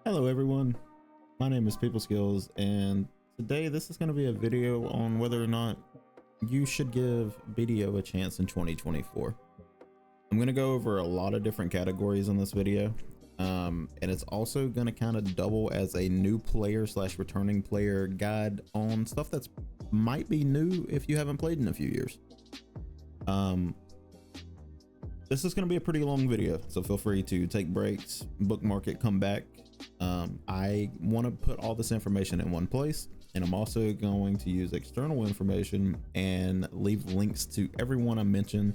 Hello everyone, my name is People Skills, and today this is going to be a video on whether or not you should give BDO a chance in 2024. I'm going to go over a lot of different categories in this video, and it's also going to kind of double as a new player / returning player guide on stuff that's might be new if you haven't played in a few years. This is going to be a pretty long video, so feel free to take breaks, bookmark it, come back. I want to put all this information in one place, and I'm also going to use external information and leave links to everyone I mentioned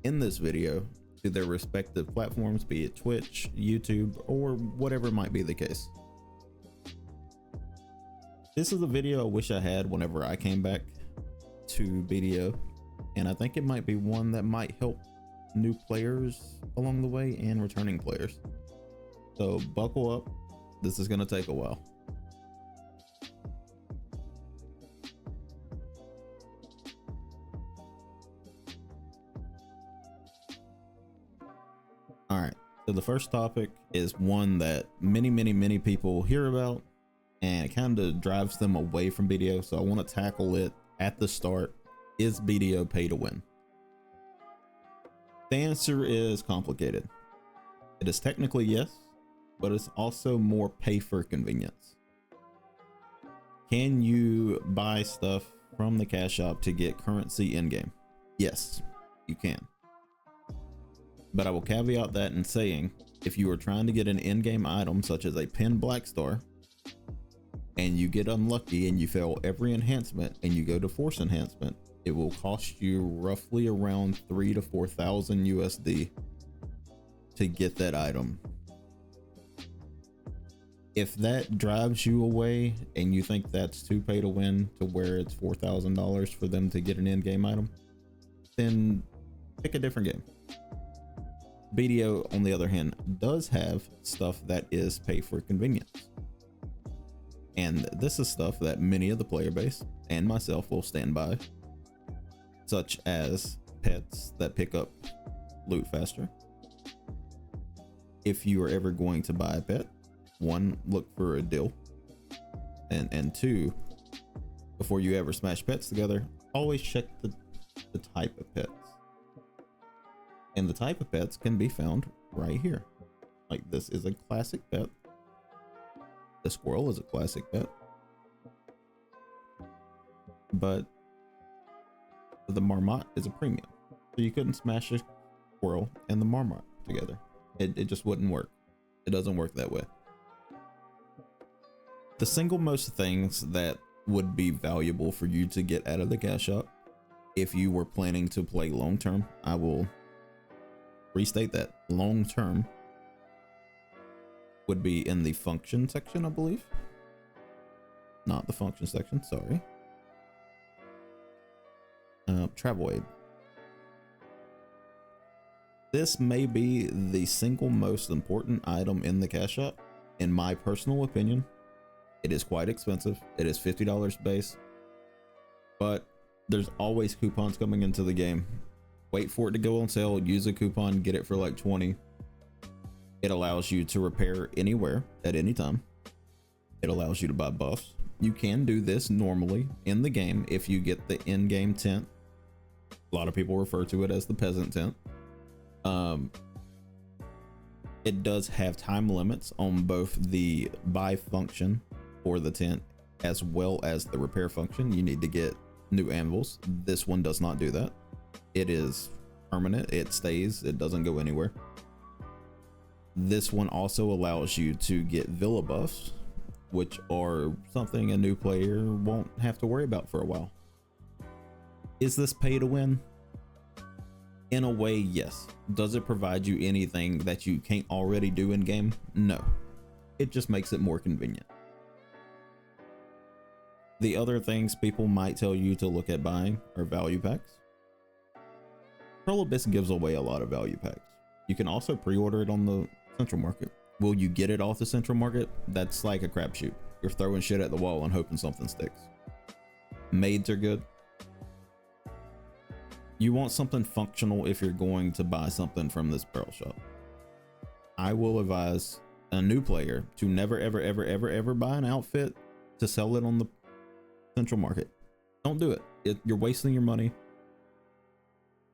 in this video to their respective platforms, be it Twitch, YouTube, or whatever might be the case. This is a video I wish I had whenever I came back to BDO, and I think it might be one that might help new players along the way and returning players. So buckle up, this is going to take a while. All right, so the first topic is one that many people hear about, and it kind of drives them away from BDO, so I want to tackle it at the start. Is BDO pay to win? The answer is complicated. It is technically yes, but it's also more pay for convenience. Can you buy stuff from the cash shop to get currency in game? Yes, you can. But I will caveat that in saying, if you are trying to get an in-game item such as a pin black star, and you get unlucky and you fail every enhancement and you go to force enhancement, it will cost you roughly around 3,000 to 4,000 USD to get that item. If that drives you away and you think that's too pay to win to where it's $4,000 for them to get an in-game item, then pick a different game. BDO, on the other hand, does have stuff that is pay for convenience. And this is stuff that many of the player base and myself will stand by, such as pets that pick up loot faster. If you are ever going to buy a pet, one, look for a deal, and two, before you ever smash pets together, always check the type of pets. And the type of pets can be found right here. Like, this is a classic pet. The squirrel is a classic pet, but the marmot is a premium, so you couldn't smash a squirrel and the marmot together. It just wouldn't work. It doesn't work that way. The single most things that would be valuable for you to get out of the cash shop if you were planning to play long term, I will restate that, long term, would be in the function section, I believe. Not the function section, sorry. Travel aid. This may be the single most important item in the cash shop, in my personal opinion. It is quite expensive. It is $50 base, but there's always coupons coming into the game. Wait for it to go on sale, use a coupon, get it for like 20. It allows you to repair anywhere at any time. It allows you to buy buffs. You can do this normally in the game if you get the in-game tent. A lot of people refer to it as the peasant tent. It does have time limits on both the buy function for the tent as well as the repair function. You need to get new anvils. This one does not do that. It is permanent. It stays. It doesn't go anywhere. This one also allows you to get villa buffs, which are something a new player won't have to worry about for a while. Is this pay to win? In a way, yes. Does it provide you anything that you can't already do in game? No. It just makes it more convenient. The other things people might tell you to look at buying are value packs. Pearl Abyss gives away a lot of value packs. You can also pre-order it on the central market. Will you get it off the central market? That's like a crapshoot. You're throwing shit at the wall and hoping something sticks. Maids are good. You want something functional if you're going to buy something from this barrel shop. I will advise a new player to never ever buy an outfit to sell it on the central market. Don't do it. You're wasting your money.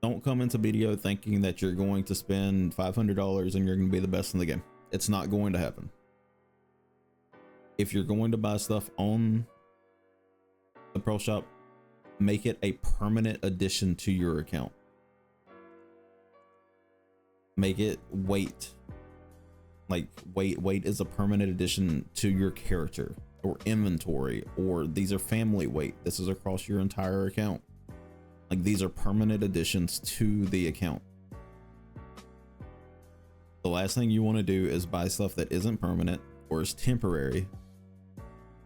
Don't come into BDO thinking that you're going to spend $500 and you're going to be the best in the game. It's not going to happen. If you're going to buy stuff on the Pro Shop, make it a permanent addition to your account. Make it weight. Like weight is a permanent addition to your character or inventory, or these are family weight. This is across your entire account. Like, these are permanent additions to the account. The last thing you want to do is buy stuff that isn't permanent or is temporary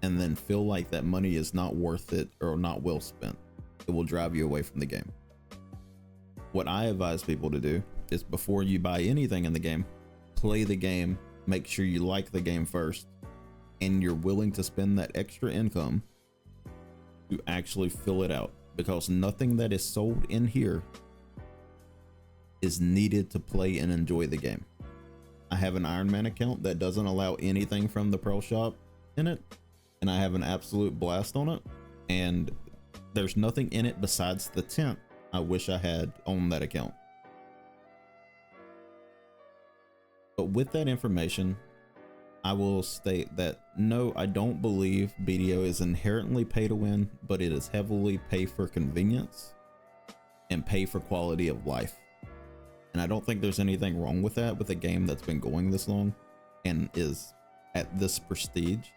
and then feel like that money is not worth it or not well spent. It will drive you away from the game. What I advise people to do is, before you buy anything in the game, play the game, make sure you like the game first, and you're willing to spend that extra income to actually fill it out, because nothing that is sold in here is needed to play and enjoy the game. I have an Iron Man account that doesn't allow anything from the Pro Shop in it, and I have an absolute blast on it, and there's nothing in it besides the tent I wish I had on that account. But with that information, I will state that no, I don't believe BDO is inherently pay to win, but it is heavily pay for convenience and pay for quality of life. And I don't think there's anything wrong with that with a game that's been going this long and is at this prestige.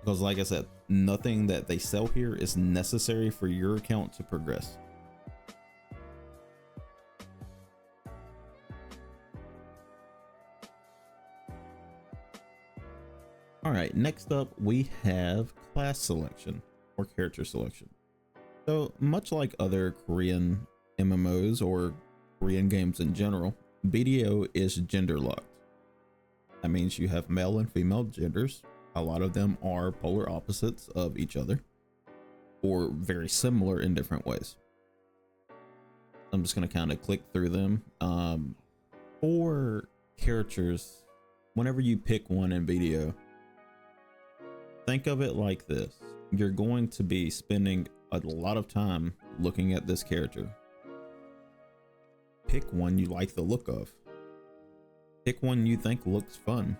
Because like I said, nothing that they sell here is necessary for your account to progress. All right, next up we have class selection or character selection. So much like other Korean MMOs or Korean games in general, BDO is gender locked. That means you have male and female genders. A lot of them are polar opposites of each other or very similar in different ways. I'm just going to kind of click through them. For characters, whenever you pick one in BDO, think of it like this. You're going to be spending a lot of time looking at this character. Pick one you like the look of. Pick one you think looks fun.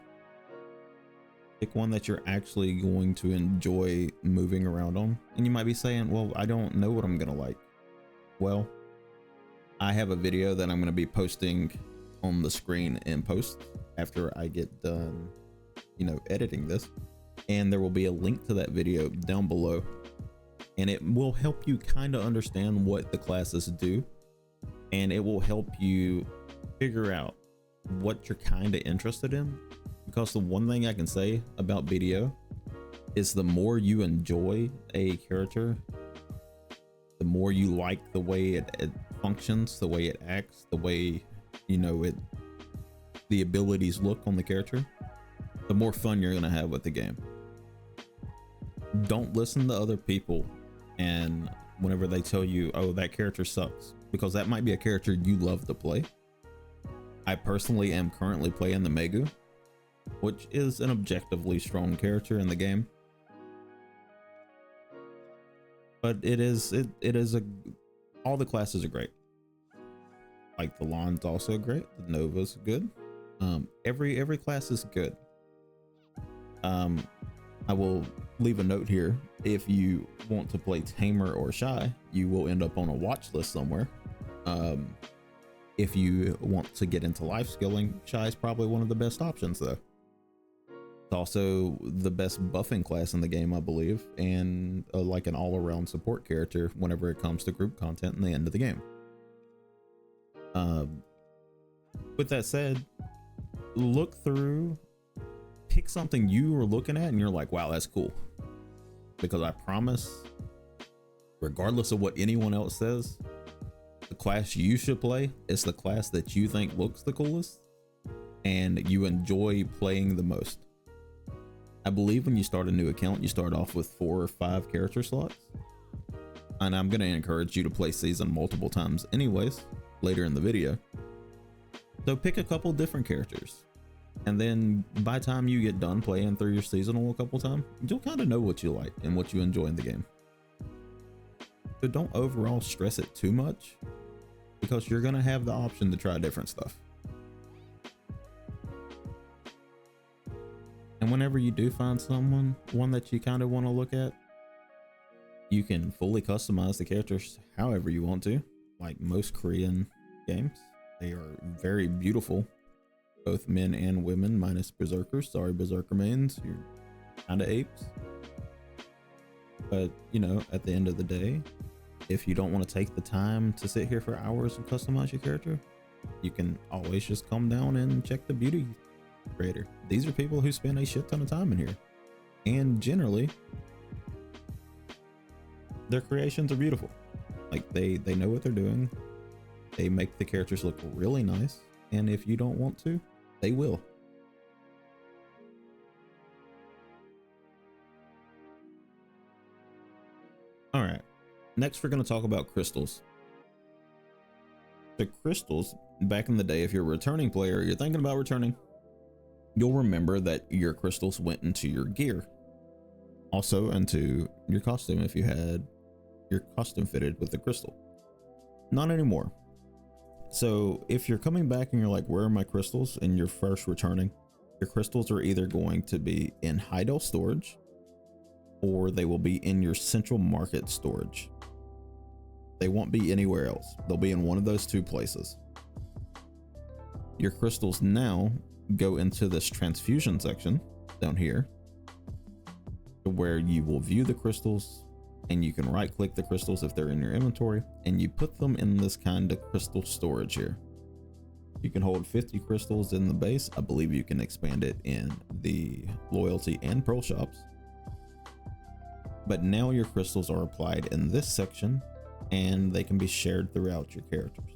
Pick one that you're actually going to enjoy moving around on. And you might be saying, well, I don't know what I'm going to like. Well, I have a video that I'm going to be posting on the screen in post after I get done, editing this. And there will be a link to that video down below, and it will help you kind of understand what the classes do, and it will help you figure out what you're kind of interested in. Because the one thing I can say about BDO is the more you enjoy a character, the more you like the way it functions, the way it acts, the way the abilities look on the character, the more fun you're gonna have with the game. Don't listen to other people and whenever they tell you, oh, that character sucks, because that might be a character you love to play. I personally am currently playing the Megu, which is an objectively strong character in the game, but all the classes are great. Like the Lon's also great, the Nova's good. Every class is good. I will leave a note here. If you want to play Tamer or Shy, you will end up on a watch list somewhere. If you want to get into life skilling, Shy is probably one of the best options though. It's also the best buffing class in the game, I believe, and like an all-around support character whenever it comes to group content in the end of the game. With that said, look through, pick something you are looking at and you're like, wow, that's cool. Because I promise, regardless of what anyone else says, the class you should play is the class that you think looks the coolest and you enjoy playing the most. I believe when you start a new account, you start off with 4 or 5 character slots. And I'm going to encourage you to play season multiple times anyways, later in the video. So pick a couple different characters. And then by the time you get done playing through your seasonal a couple times, you'll kind of know what you like and what you enjoy in the game. So don't overall stress it too much, because you're going to have the option to try different stuff. And whenever you do find one that you kind of want to look at, you can fully customize the characters however you want to. Like most Korean games, they are very beautiful, both men and women, minus berserkers. Sorry, berserker mains, you're kind of apes. But you know, at the end of the day, if you don't want to take the time to sit here for hours and customize your character, you can always just come down and check the beauty creator. These are people who spend a shit ton of time in here, and generally their creations are beautiful. Like they know what they're doing. They make the characters look really nice, and if you don't want to, they will. All right, next we're going to talk about crystals. The crystals, back in the day, if you're a returning player, you're thinking about returning, you'll remember that your crystals went into your gear, also into your costume if you had your costume fitted with the crystal. Not anymore. So if you're coming back and you're like, where are my crystals, and you're first returning, your crystals are either going to be in Hydel storage, or they will be in your central market storage. They won't be anywhere else. They'll be in one of those two places. Your crystals now go into this transfusion section down here, where you will view the crystals, and you can right click the crystals if they're in your inventory, and you put them in this kind of crystal storage here. You can hold 50 crystals in the base. I believe you can expand it in the loyalty and pearl shops. But now your crystals are applied in this section, and they can be shared throughout your characters.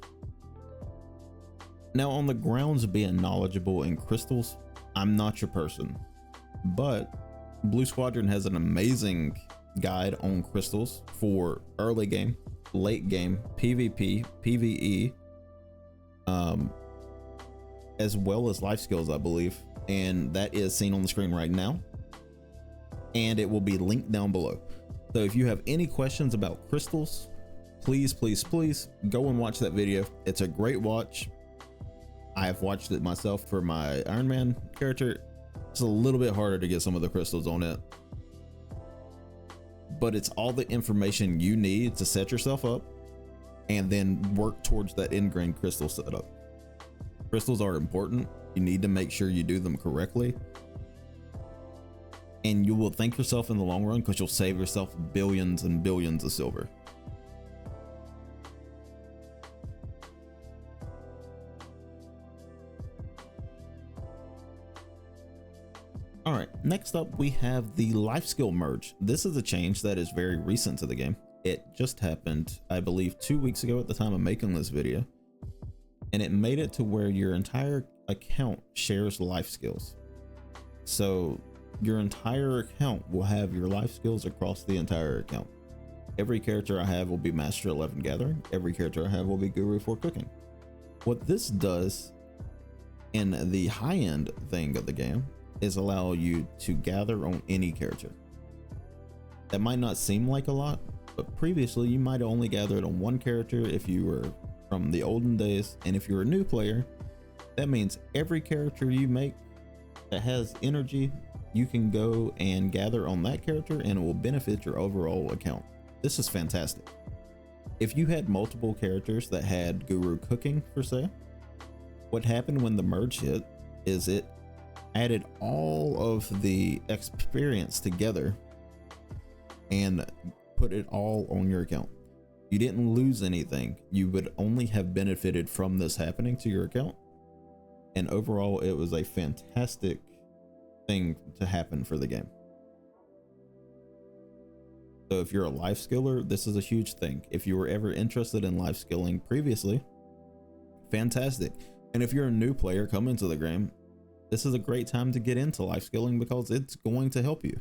Now, on the grounds of being knowledgeable in crystals, I'm not your person, but BlueSquadron has an amazing guide on crystals for early game, late game, PvP, PvE, as well as life skills, I believe, and that is seen on the screen right now, and it will be linked down below. So if you have any questions about crystals, please go and watch that video. It's a great watch. I have watched it myself for my Iron Man character. It's a little bit harder to get some of the crystals on it, but it's all the information you need to set yourself up and then work towards that ingrained crystal setup. Crystals are important. You need to make sure you do them correctly, and you will thank yourself in the long run, because you'll save yourself billions and billions of silver. All right, next up we have the life skill merge. This is a change that is very recent to the game. It just happened, I believe, 2 weeks ago at the time of making this video, and it made it to where your entire account shares life skills. So your entire account will have your life skills across the entire account. Every character I have will be Master 11 Gathering. Every character I have will be Guru 4 Cooking. What this does in the high-end thing of the game is allow you to gather on any character. That might not seem like a lot, but previously you might have only gathered on one character if you were from the olden days, and if you're a new player, that means every character you make that has energy, you can go and gather on that character, and it will benefit your overall account. This is fantastic. If you had multiple characters that had Guru Cooking for say, what happened when the merge hit is it added all of the experience together and put it all on your account. You didn't lose anything. You would only have benefited from this happening to your account, and overall it was a fantastic thing to happen for the game. So if you're a life skiller, this is a huge thing. If you were ever interested in life skilling previously, fantastic. And if you're a new player coming to the game, this is a great time to get into life skilling, because it's going to help you.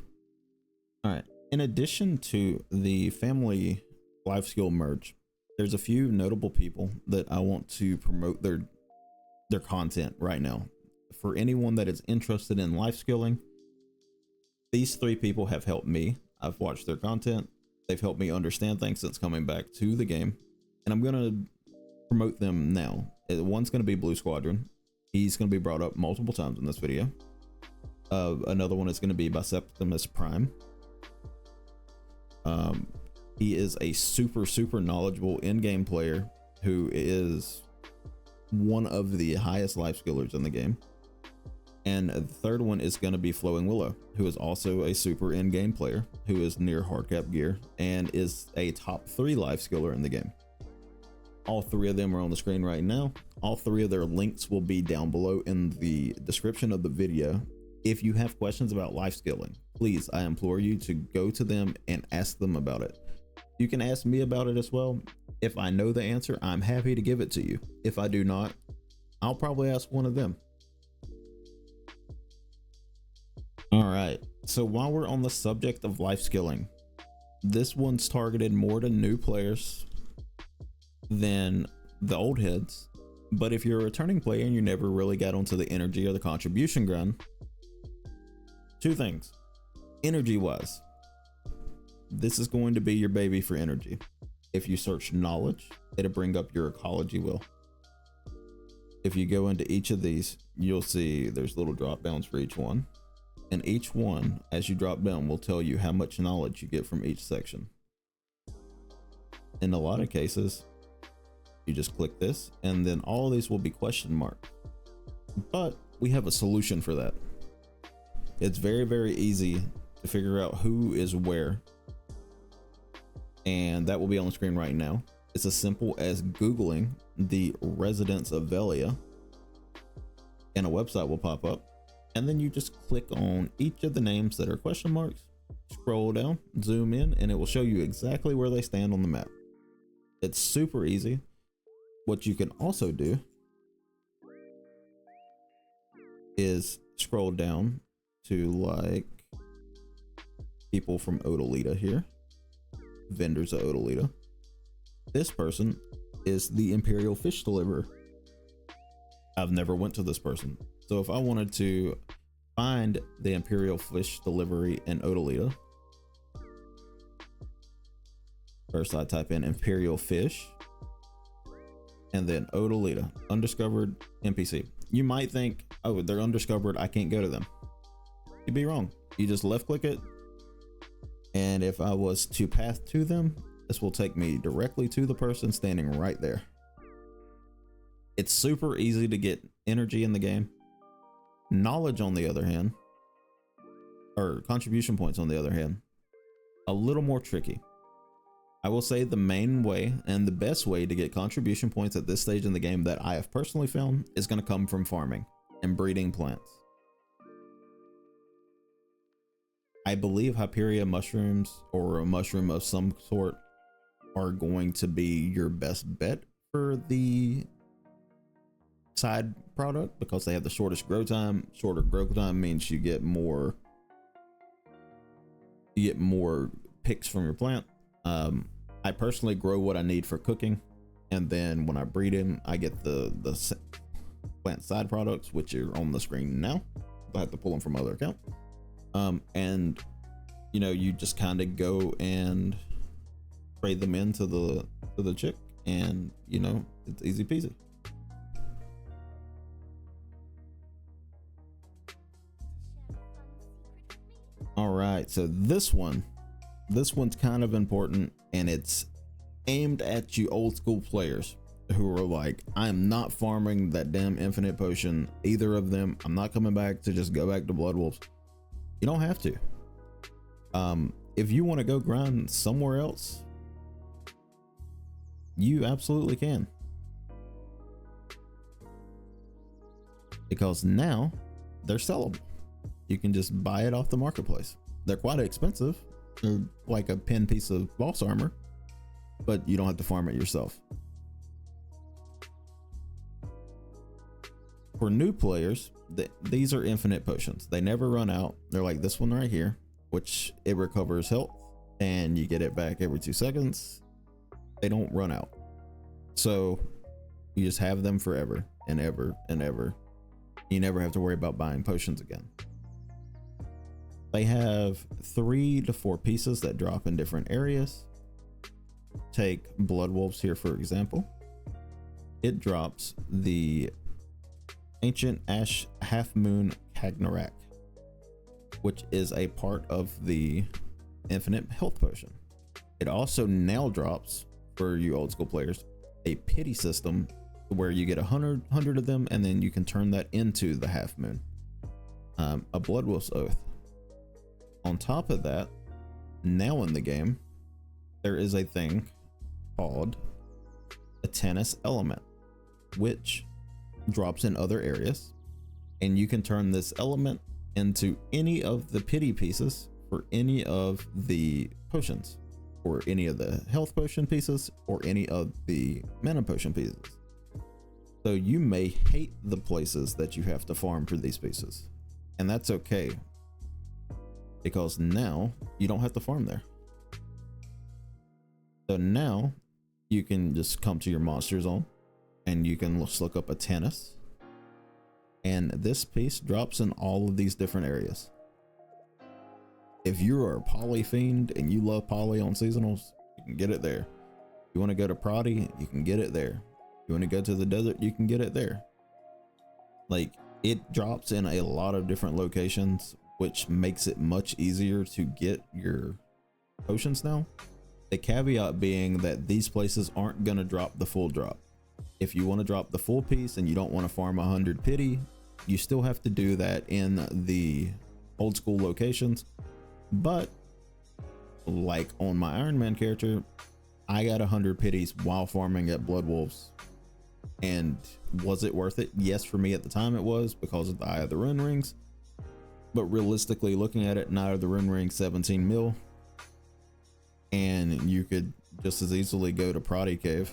All right, in addition to the family life skill merge, there's a few notable people that I want to promote their content right now. for anyone that is interested in life skilling, these 3 people have helped me. I've watched their content. They've helped me understand things since coming back to the game, and I'm gonna promote them now. One's gonna be BlueSquadron. He's gonna be brought up multiple times in this video. Another one is gonna be Biceptimusprime. He is a super knowledgeable in-game player who is one of the highest life skillers in the game. And the third one is going to be FllowingWillow, who is also a super in-game player who is near hardcap gear and is a top 3 life skiller in the game. All 3 of them are on the screen right now. All 3 of their links will be down below in the description of the video. If you have questions about life skilling, please, I implore you to go to them and ask them about it. You can ask me about it as well. If I know the answer, I'm happy to give it to you. If I do not, I'll probably ask one of them. All right, so while we're on the subject of life skilling, this one's targeted more to new players than the old heads. But if you're a returning player and you never really got onto the energy or the contribution grind, 2 things. Energy wise, this is going to be your baby for energy. If you search knowledge, it'll bring up your ecology wheel. If you go into each of these, you'll see there's little drop downs for each one. And each one, as you drop down, will tell you how much knowledge you get from each section. In a lot of cases, you just click this and then all of these will be question mark. But we have a solution for that. It's very easy to figure out who is where. And that will be on the screen right now. It's as simple as Googling the residents of Velia and a website will pop up. And then you just click on each of the names that are question marks, scroll down, zoom in, and it will show you exactly where they stand on the map. It's super easy. What you can also do is scroll down to like people from Odalita here, vendors of Odalita. This person is the Imperial Fish Deliverer. I've never went to this person. So if I wanted to find the Imperial Fish Delivery in Odalita, first I type in Imperial Fish and then Odalita, undiscovered NPC. You might think, oh, they're undiscovered, I can't go to them. You'd be wrong. You just left click it. And if I was to path to them, this will take me directly to the person standing right there. It's super easy to get energy in the game. Knowledge, on the other hand, or contribution points, on the other hand, a little more tricky. I will say the main way and the best way to get contribution points at this stage in the game that I have personally found is going to come from farming and breeding plants. I believe Hyperia mushrooms or a mushroom of some sort are going to be your best bet for the side product because they have the shortest grow time. Shorter grow time means you get more picks from your plant. I personally grow what I need for cooking, and then when I breed him, I get the plant side products, which are on the screen now. I have to pull them from my other account. And you know, you just kind of go and trade them into the chick, and you know, it's easy peasy. All right, so this one's kind of important, and it's aimed at you old school players who are like, I'm not farming that damn infinite potion, either of them. I'm not coming back to just go back to Blood Wolves. You don't have to. If you want to go grind somewhere else, you absolutely can, because now they're sellable. You can just buy it off the marketplace. They're quite expensive. They're like a pin piece of boss armor, but you don't have to farm it yourself. For new players, these are infinite potions. They never run out. They're like this one right here, which it recovers health and you get it back every 2 seconds. They don't run out. So you just have them forever and ever and ever. You never have to worry about buying potions again. They have 3 to 4 pieces that drop in different areas. Take Blood Wolves here for example. It drops the Ancient Ash Half Moon Kagnarak, which is a part of the Infinite Health Potion. It also now drops, for you old school players, a pity system where you get 100 of them and then you can turn that into the Half Moon. A Blood Wolf's Oath. On top of that, now in the game, there is a thing called a Tennis Element, which drops in other areas, and you can turn this element into any of the pity pieces for any of the potions, or any of the health potion pieces, or any of the mana potion pieces. So you may hate the places that you have to farm for these pieces, and that's okay, because now you don't have to farm there. So now you can just come to your monster zone and you can just look up a tennis, and this piece drops in all of these different areas. If you are a poly fiend and you love poly on seasonals, you can get it there. You want to go to Prodi, you can get it there. You want to go to the desert, you can get it there. Like, it drops in a lot of different locations, which makes it much easier to get your potions now. The caveat being that these places aren't going to drop the full drop. If you want to drop the full piece and you don't want to farm 100 pity, you still have to do that in the old school locations. But like on my Iron Man character, I got 100 pities while farming at Blood Wolves. And was it worth it? Yes, for me at the time it was, because of the Eye of the Rune Rings. But realistically looking at it, Eye of the Rune Ring 17 mil, and you could just as easily go to Prodi Cave.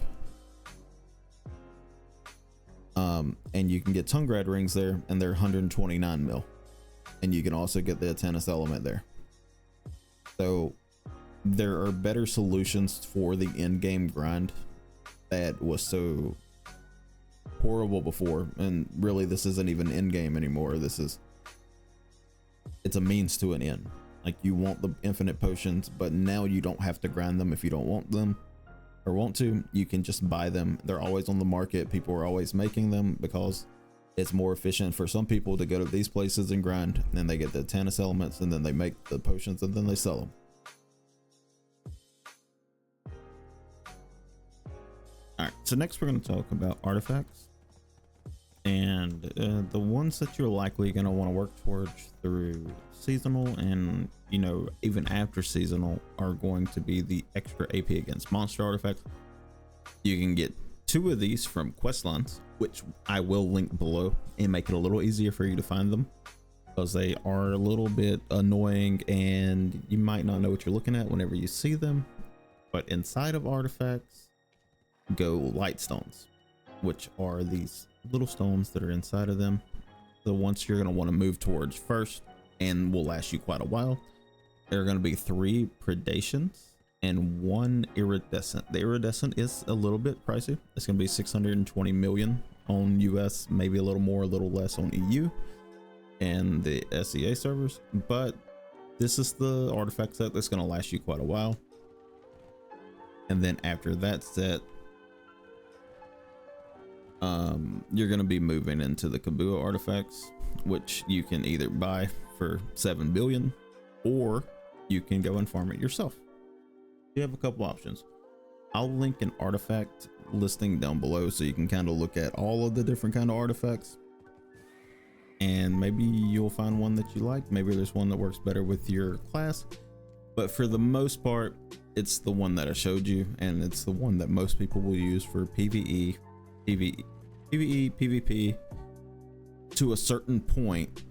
And you can get Tungrad rings there, and they're 129 mil, and you can also get the Tennis Element there. So there are better solutions for the in-game grind that was so horrible before, and really this isn't even in-game anymore. It's a means to an end. Like, you want the infinite potions, but now you don't have to grind them if you don't want them or want to. You can just buy them. They're always on the market. People are always making them because it's more efficient for some people to go to these places and grind, and they get the Tennis Elements, and then they make the potions, and then they sell them. All right, so next we're going to talk about artifacts, and the ones that you're likely going to want to work towards through seasonal, and you know, even after seasonal, are going to be the extra AP against monster artifacts. You can get 2 of these from quest lines, which I will link below and make it a little easier for you to find them, because they are a little bit annoying and you might not know what you're looking at whenever you see them. But inside of artifacts go light stones, which are these little stones that are inside of them. The ones you're going to want to move towards first and will last you quite a while. There are going to be 3 predations and 1 iridescent. The iridescent is a little bit pricey. It's going to be 620 million on US, maybe a little more, a little less on EU and the SEA servers. But this is the artifact set that's going to last you quite a while. And then after that set, you're going to be moving into the Kabua artifacts, which you can either buy for 7 billion or you can go and farm it yourself. You have a couple options. I'll link an artifact listing down below so you can kind of look at all of the different kind of artifacts, and maybe you'll find one that you like. Maybe there's one that works better with your class, but for the most part, it's the one that I showed you, and it's the one that most people will use for PvE, PvP. To a certain point,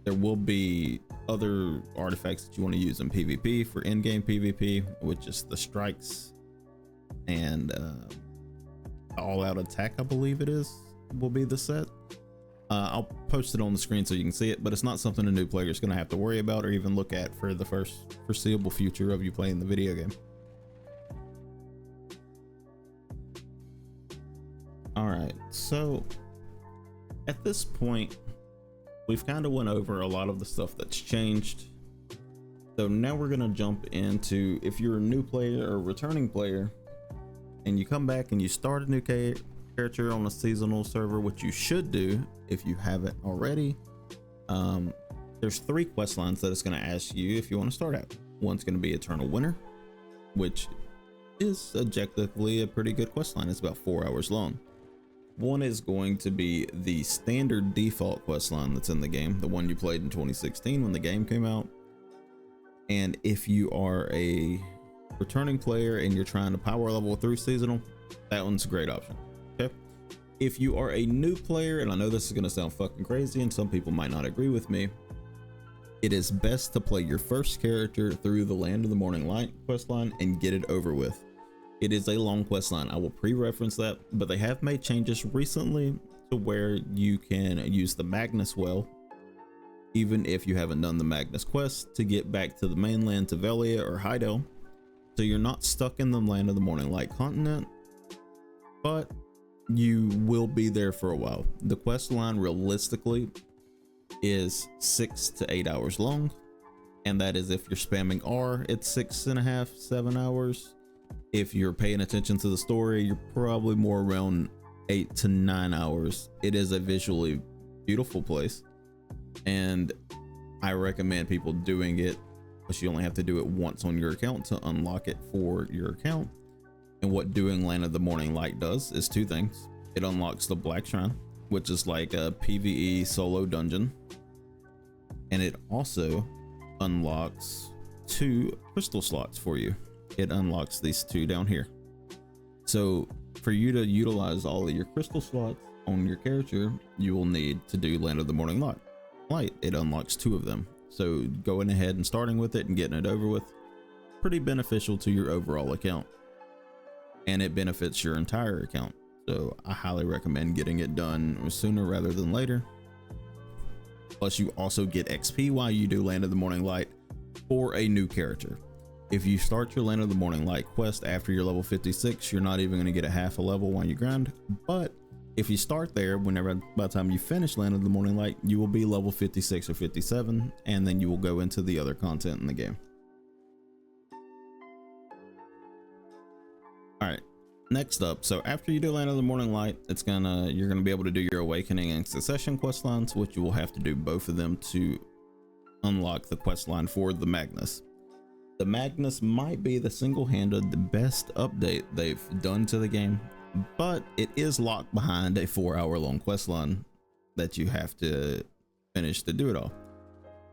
there will be other artifacts that you want to use in PvP for in-game PvP, which is the strikes and all-out attack, I believe it is, will be the set. I'll post it on the screen so you can see it, but it's not something a new player is going to have to worry about or even look at for the first foreseeable future of you playing the video game. All right, so at this point, we've kind of went over a lot of the stuff that's changed. So now we're gonna jump into, if you're a new player or a returning player and you come back and you start a new character on a seasonal server, which you should do if you haven't already. There's 3 quest lines that it's going to ask you if you want to start out. One's going to be Eternal Winter, which is objectively a pretty good quest line. It's about 4 hours long. One is going to be the standard default quest line that's in the game, the one you played in 2016 when the game came out. And if you are a returning player and you're trying to power level through seasonal, that one's a great option. Okay. If you are a new player, and I know this is going to sound fucking crazy and some people might not agree with me, it is best to play your first character through the Land of the Morning Light questline and get it over with. It is a long questline. I will pre-reference that, but they have made changes recently to where you can use the Magnus well, even if you haven't done the Magnus quest, to get back to the mainland, to Velia or Hydo. So you're not stuck in the Land of the Morning Light continent, but you will be there for a while. The quest line realistically is 6 to 8 hours long, and that is if you're spamming R, it's 6.5 7 hours. If you're paying attention to the story, you're probably more around 8 to 9 hours. It is a visually beautiful place, and I recommend people doing it, but you only have to do it once on your account to unlock it for your account. And what doing Land of the Morning Light does is 2 things. It unlocks the Black Shrine, which is like a PvE solo dungeon, and it also unlocks 2 crystal slots for you. It unlocks these 2 down here. So for you to utilize all of your crystal slots on your character, you will need to do Land of the Morning Light. It unlocks 2 of them. So going ahead and starting with it and getting it over with, pretty beneficial to your overall account, and it benefits your entire account. So I highly recommend getting it done sooner rather than later. Plus you also get XP while you do Land of the Morning Light for a new character. If you start your Land of the Morning Light quest after you're level 56, you're not even going to get a half a level while you grind. But if you start there, by the time you finish Land of the Morning Light, you will be level 56 or 57, and then you will go into the other content in the game. All right. Next up, so after you do Land of the Morning Light, you're gonna be able to do your Awakening and Succession quest lines, which you will have to do both of them to unlock the quest line for the Magnus. The Magnus might be the single-handed the best update they've done to the game, but it is locked behind a 4-hour long quest line that you have to finish to do it all.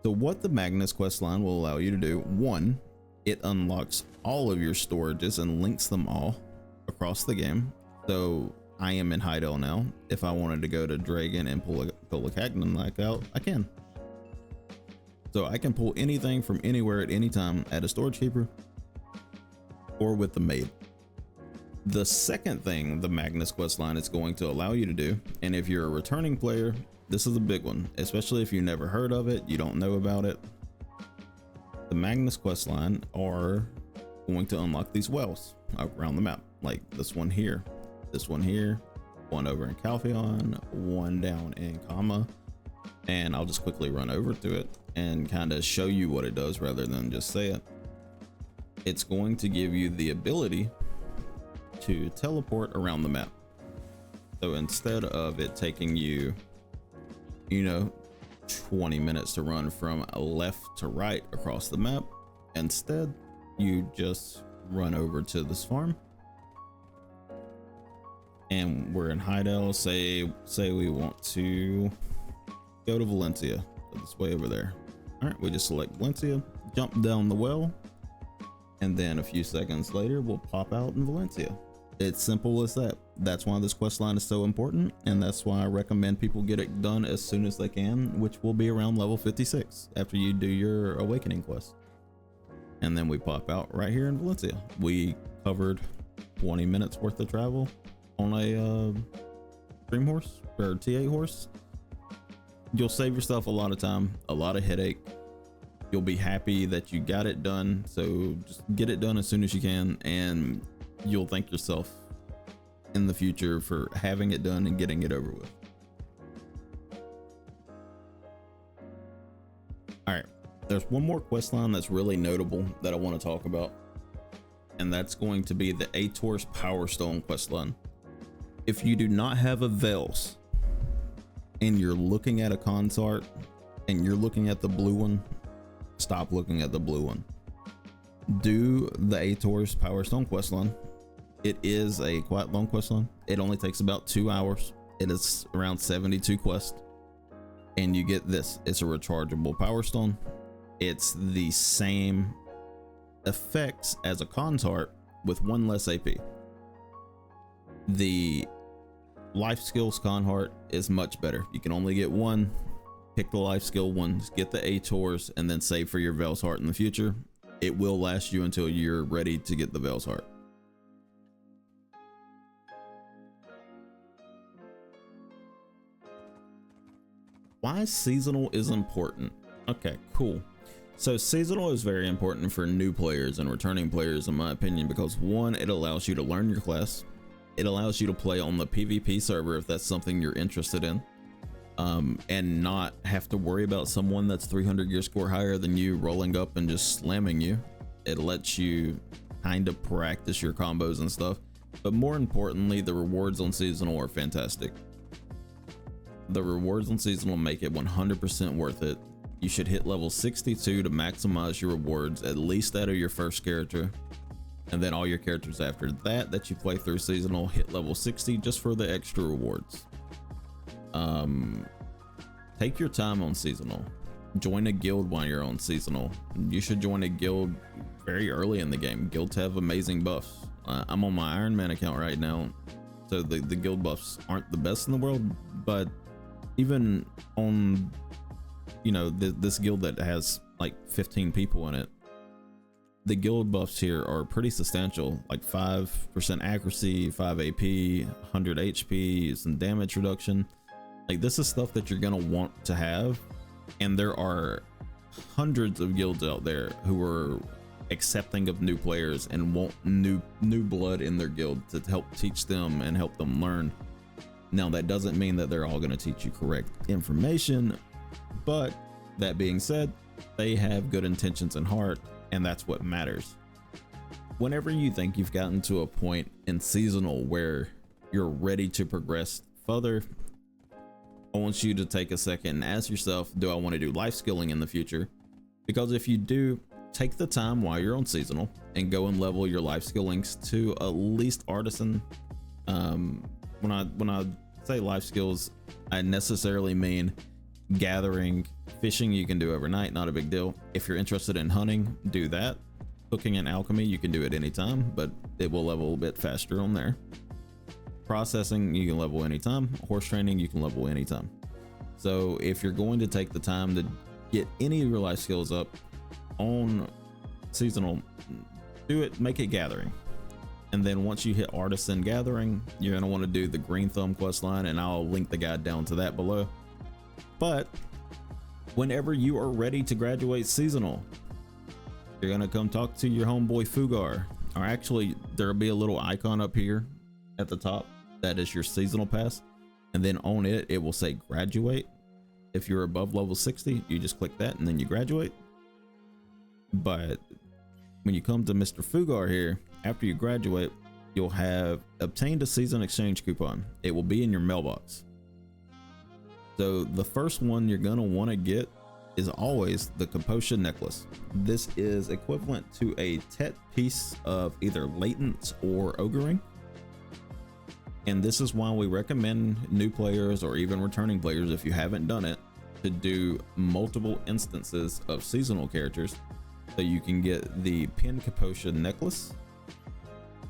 So what the Magnus quest line will allow you to do: 1, it unlocks all of your storages and links them all across the game. So I am in Hydo now. If I wanted to go to Dragon and pull a Cagnon like out, I can. So I can pull anything from anywhere at any time at a storage keeper or with the maid. The second thing the Magnus quest line is going to allow you to do, and if you're a returning player, this is a big one, especially if you never heard of it, you don't know about it. The Magnus quest line are going to unlock these wells around the map, like this one here, one over in Calpheon, one down in Kama, and I'll just quickly run over to it and kind of show you what it does rather than just say it. It's going to give you the ability to teleport around the map. So instead of it taking you, 20 minutes to run from left to right across the map, instead you just run over to this farm, and we're in Hydo. Say we want to go to Valencia, so this way over there. All right, we just select Valencia, jump down the well, and then a few seconds later we'll pop out in Valencia. It's simple as that. That's why this quest line is so important, and that's why I recommend people get it done as soon as they can, which will be around level 56 after you do your Awakening quest. And then we pop out right here in Valencia. We covered 20 minutes worth of travel on a Dream Horse or T8 horse. You'll save yourself a lot of time, a lot of headache. You'll be happy that you got it done. So just get it done as soon as you can, and you'll thank yourself in the future for having it done and getting it over with. All right, there's one more quest line that's really notable that I want to talk about, and that's going to be the Ator's Power Stone quest line. If you do not have a Veils and you're looking at a consort and you're looking at the blue one, stop looking at the blue one. Do the Ator's Power Stone quest line. It is a quite long quest line. It only takes about 2 hours. It is around 72 quests, and you get this. It's a rechargeable Power Stone. It's the same effects as a consort with 1 less AP. The life skills consort is much better. You can only get 1. Pick the life skill ones, get the Ator's, and then save for your Veils Heart in the future. It will last you until you're ready to get the Veils Heart. Why seasonal is important? Okay, cool. So seasonal is very important for new players and returning players, in my opinion, because 1, it allows you to learn your class. It allows you to play on the PvP server if that's something you're interested in, and not have to worry about someone that's 300 gear score higher than you rolling up and just slamming you. It lets you kind of practice your combos and stuff, but more importantly, the rewards on seasonal are fantastic. The rewards on seasonal make it 100% worth it. You should hit level 62 to maximize your rewards, at least out of your first character, and then all your characters after that you play through seasonal hit level 60 just for the extra rewards. Take your time on seasonal. Join a guild while you're on seasonal. You should join a guild very early in the game. Guilds have amazing buffs. I'm on my Iron Man account right now, so the guild buffs aren't the best in the world, but even on, you know, this guild that has like 15 people in it, the guild buffs here are pretty substantial, like 5% accuracy, 5 AP, 100 HP, some damage reduction. Like, this is stuff that you're gonna want to have, and there are hundreds of guilds out there who are accepting of new players and want new blood in their guild to help teach them and help them learn. Now, that doesn't mean that they're all going to teach you correct information, but that being said, they have good intentions in heart, and that's what matters. Whenever you think you've gotten to a point in seasonal where you're ready to progress further, I want you to take a second and ask yourself, do I want to do life skilling in the future? Because if you do, take the time while you're on seasonal and go and level your life skill links to at least artisan. When I say life skills, I necessarily mean gathering. Fishing you can do overnight, not a big deal. If you're interested in hunting, do that. Cooking and alchemy, you can do it anytime, but it will level a bit faster on there. Processing, you can level anytime. Horse training, you can level anytime. So if you're going to take the time to get any of your life skills up on seasonal, do it, make it gathering. And then once you hit artisan gathering, you're going to want to do the green thumb quest line, and I'll link the guide down to that below. But whenever you are ready to graduate seasonal, you're going to come talk to your homeboy Fugar, or actually there'll be a little icon up here at the top that is your seasonal pass, and then on it, it will say graduate. If you're above level 60, you just click that and then you graduate. But when you come to Mr. Fugar here, after you graduate, you'll have obtained a season exchange coupon. It will be in your mailbox. So the first one you're gonna want to get is always the Kaposha necklace. This is equivalent to a Tet piece of either latent or ogre ring. And this is why we recommend new players, or even returning players if you haven't done it, to do multiple instances of seasonal characters, so you can get the Pin Kaposha necklace,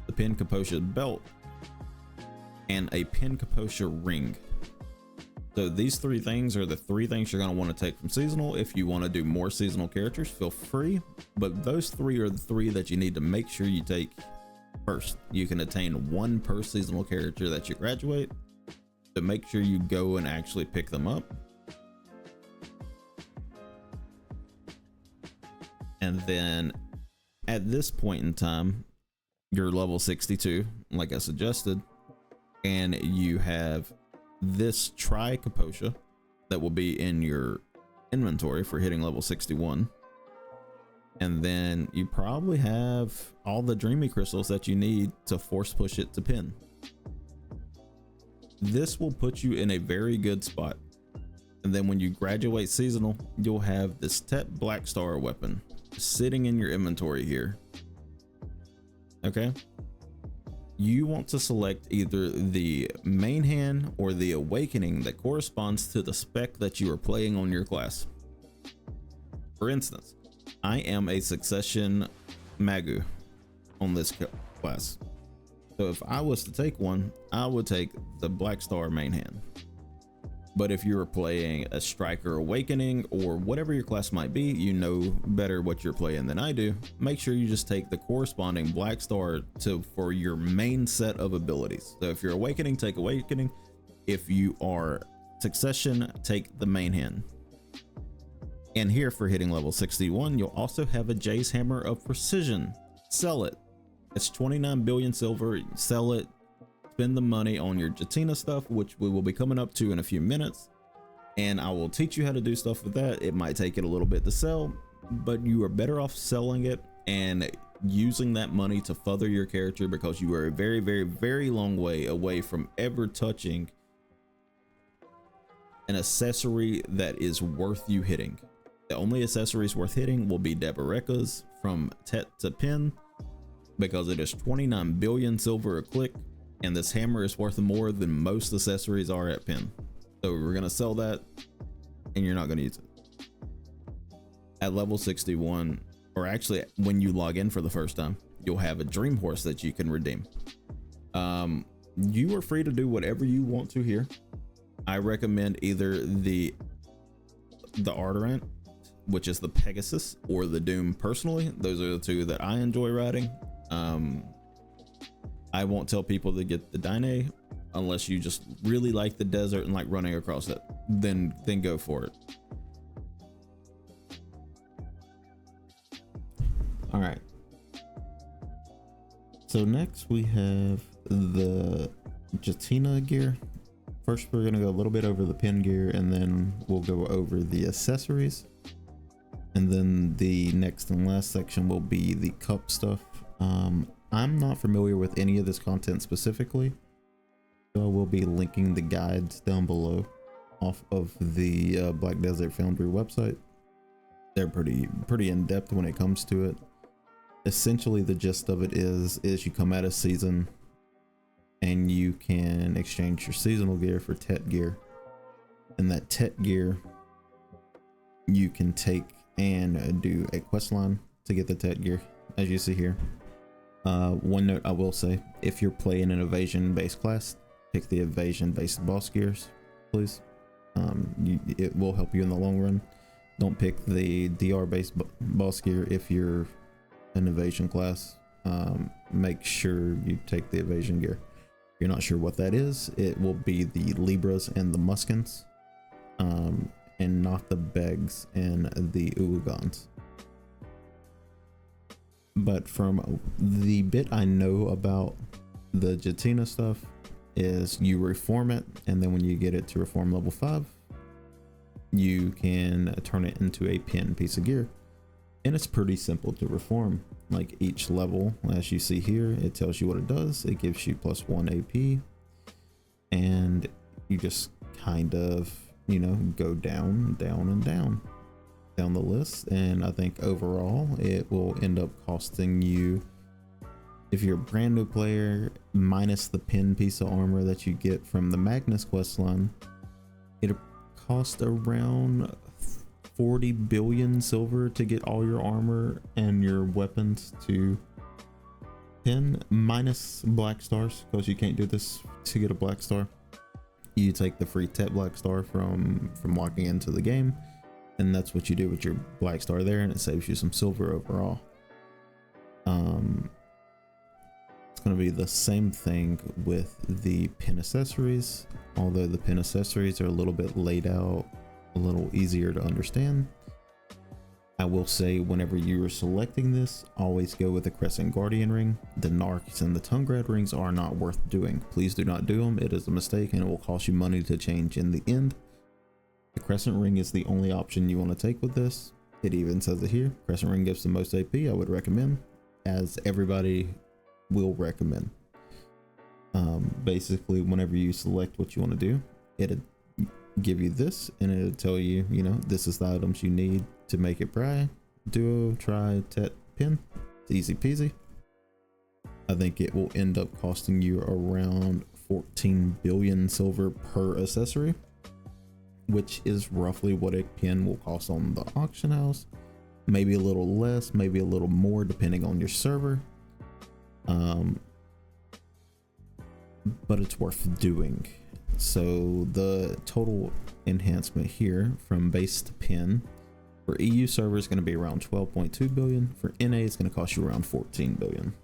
the Pin Kaposha belt, and a Pin Kaposha ring. So these 3 things are the 3 things you're going to want to take from seasonal. If you want to do more seasonal characters, feel free, but those 3 are the 3 that you need to make sure you take first. You can attain 1 per seasonal character that you graduate, but make sure you go and actually pick them up. And then at this point in time, you're level 62, like I suggested, and you have this Tri Kaposha that will be in your inventory for hitting level 61. And then you probably have all the dreamy crystals that you need to force push it to pin. This will put you in a very good spot. And then when you graduate seasonal, you'll have this Tet Black Star weapon sitting in your inventory here. Okay. You want to select either the main hand or the awakening that corresponds to the spec that you are playing on your class. For instance, I am a succession Magu on this class. So if I was to take one, I would take the Black Star main hand. But if you're playing a Striker Awakening or whatever your class might be, you know better what you're playing than I do. Make sure you just take the corresponding Black Star for your main set of abilities. So if you're Awakening, take Awakening. If you are Succession, take the main hand. And here for hitting level 61, you'll also have a Jay's Hammer of Precision. Sell it. It's 29 billion silver. Sell it. Spend the money on your Jatina stuff, which we will be coming up to in a few minutes, and I will teach you how to do stuff with that. It might take it a little bit to sell, but you are better off selling it and using that money to further your character, because you are a very, very, very long way away from ever touching an accessory that is worth you hitting. The only accessories worth hitting will be Deboreka's from Tet to Pin, because it is 29 billion silver a click. And this hammer is worth more than most accessories are at pin. So we're gonna sell that, and you're not gonna use it. At level 61, or actually when you log in for the first time, you'll have a dream horse that you can redeem. You are free to do whatever you want to here. I recommend either the Arterant, which is the Pegasus, or the Doom personally. Those are the two that I enjoy riding. I won't tell people to get the Dyne unless you just really like the desert and like running across it. Then go for it. All right. So next we have the Janna Gear. First, we're gonna go a little bit over the pin gear, and then we'll go over the accessories. And then the next and last section will be the cup stuff. I'm not familiar with any of this content specifically, so I will be linking the guides down below off of the Black Desert Foundry website. They're pretty in depth when it comes to it. Essentially, the gist of it is you come out of season and you can exchange your seasonal gear for Tet gear, and that Tet gear you can take and do a quest line to get the Tet gear, as you see here. One note I will say, if you're playing an evasion based class, pick the evasion based boss gears, please. It will help you in the long run. Don't pick the DR based boss gear if you're an evasion class. Make sure you take the evasion gear. If you're not sure what that is, it will be the Libras and the Muskins, and not the Begs and the Uugans. But from the bit I know about the Jatina stuff is you reform it, and then when you get it to reform level 5, you can turn it into a pin piece of gear. And it's pretty simple to reform. Like each level, as you see here, it tells you what it does. It gives you +1 AP, and you just kind of, you know, go down the list. And I think overall it will end up costing you, if you're a brand new player, minus the pin piece of armor that you get from the Magnus quest line, it'll cost around 40 billion silver to get all your armor and your weapons to pin, minus black stars, because you can't do this to get a black star. You take the free Tet Black Star from walking into the game, and that's what you do with your black star there, and it saves you some silver overall. It's going to be the same thing with the pin accessories, although the pin accessories are a little bit laid out, a little easier to understand. I will say, whenever you are selecting this, always go with the Crescent Guardian ring. The Narcs and the Tungrad rings are not worth doing. Please do not do them. It is a mistake, and it will cost you money to change in the end. The crescent ring is the only option you want to take with this. It even says it here. Crescent ring gives the most AP. I would recommend, as everybody will recommend. Basically, whenever you select what you want to do, it'll give you this, and it'll tell you, you know, this is the items you need to make it pry, duo, try, tet, pin. It's easy peasy. I think it will end up costing you around 14 billion silver per accessory, which is roughly what a pin will cost on the auction house. Maybe a little less, maybe a little more, depending on your server. But it's worth doing. So the total enhancement here from base to pin for EU server is going to be around 12.2 billion. For NA, it's going to cost you around 14 billion.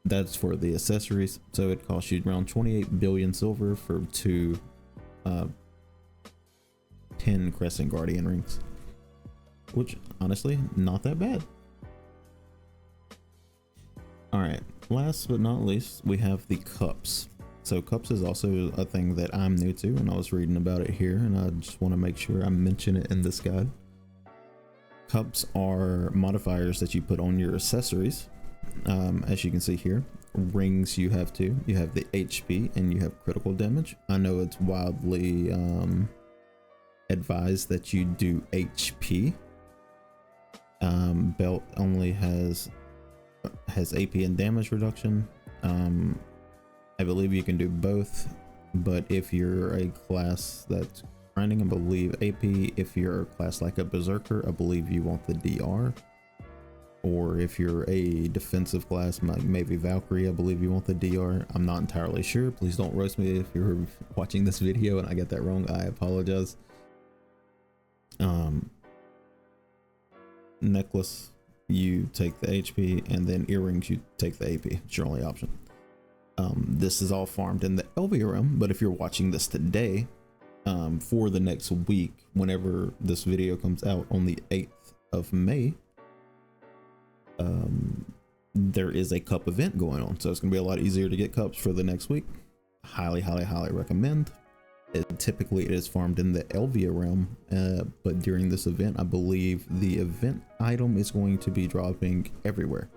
That's for the accessories. So it costs you around 28 billion silver for 2 10 Crescent Guardian rings, which honestly, not that bad. All right, last but not least, we have the cups. So cups is also a thing that I'm new to, and I was reading about it here, and I just want to make sure I mention it in this guide. Cups are modifiers that you put on your accessories. As you can see here, rings you have two. You have the HP and you have critical damage. I know it's wildly advised that you do HP. Belt only has AP and damage reduction. I believe you can do both, but if you're a class that's grinding, I believe AP. If you're a class like a berserker, I believe you want the DR. Or if you're a defensive class, maybe Valkyrie, I believe you want the DR. I'm not entirely sure. Please don't roast me if you're watching this video and I get that wrong. I apologize. Necklace, you take the HP, and then earrings, you take the AP. It's your only option. This is all farmed in the LV realm, but if you're watching this today, for the next week, whenever this video comes out on the 8th of May, there is a cup event going on, so it's gonna be a lot easier to get cups for the next week. Highly recommend. Typically it is farmed in the Elvia realm, but during this event, I believe the event item is going to be dropping everywhere.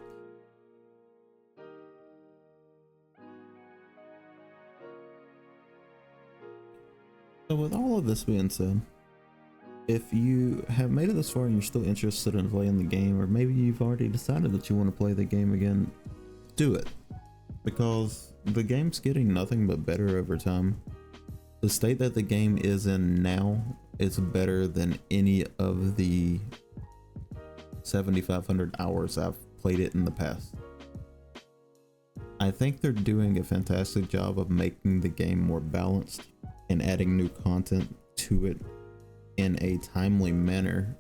So with all of this being said, if you have made it this far and you're still interested in playing the game, or maybe you've already decided that you want to play the game again, do it, because the game's getting nothing but better over time. The state that the game is in now is better than any of the 7,500 hours I've played it in the past. I think they're doing a fantastic job of making the game more balanced and adding new content to it in a timely manner,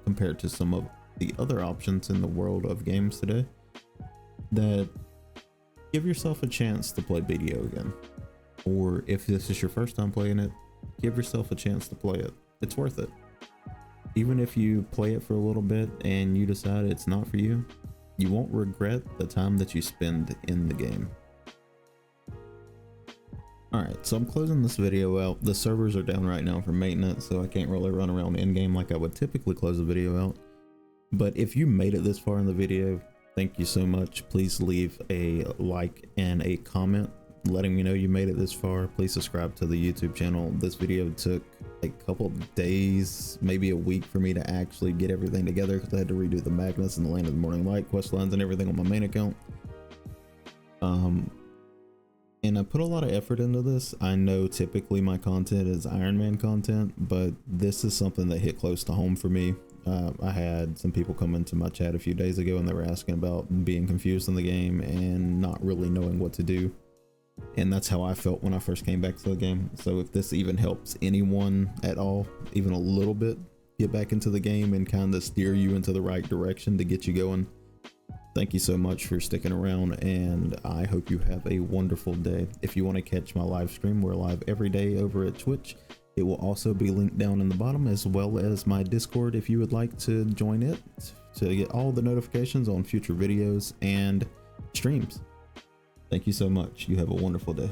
compared to some of the other options in the world of games today. That give yourself a chance to play BDO again, or if this is your first time playing it, give yourself a chance to play it. It's worth it. Even if you play it for a little bit and you decide it's not for you, you won't regret the time that you spend in the game. Alright, so I'm closing this video out. The servers are down right now for maintenance, so I can't really run around in game like I would typically close a video out. But if you made it this far in the video, thank you so much. Please leave a like and a comment letting me know you made it this far. Please subscribe to the YouTube channel. This video took a couple of days, maybe a week, for me to actually get everything together, because I had to redo the Magnus and the Land of the Morning Light quest lines and everything on my main account. And I put a lot of effort into this. I know typically my content is Iron Man content, but this is something that hit close to home for me. I had some people come into my chat a few days ago and they were asking about being confused in the game and not really knowing what to do. And that's how I felt when I first came back to the game. So if this even helps anyone at all, even a little bit, get back into the game and kind of steer you into the right direction to get you going, thank you so much for sticking around, and I hope you have a wonderful day. If you want to catch my live stream, we're live every day over at Twitch. It will also be linked down in the bottom, as well as my Discord if you would like to join it to get all the notifications on future videos and streams. Thank you so much. You have a wonderful day.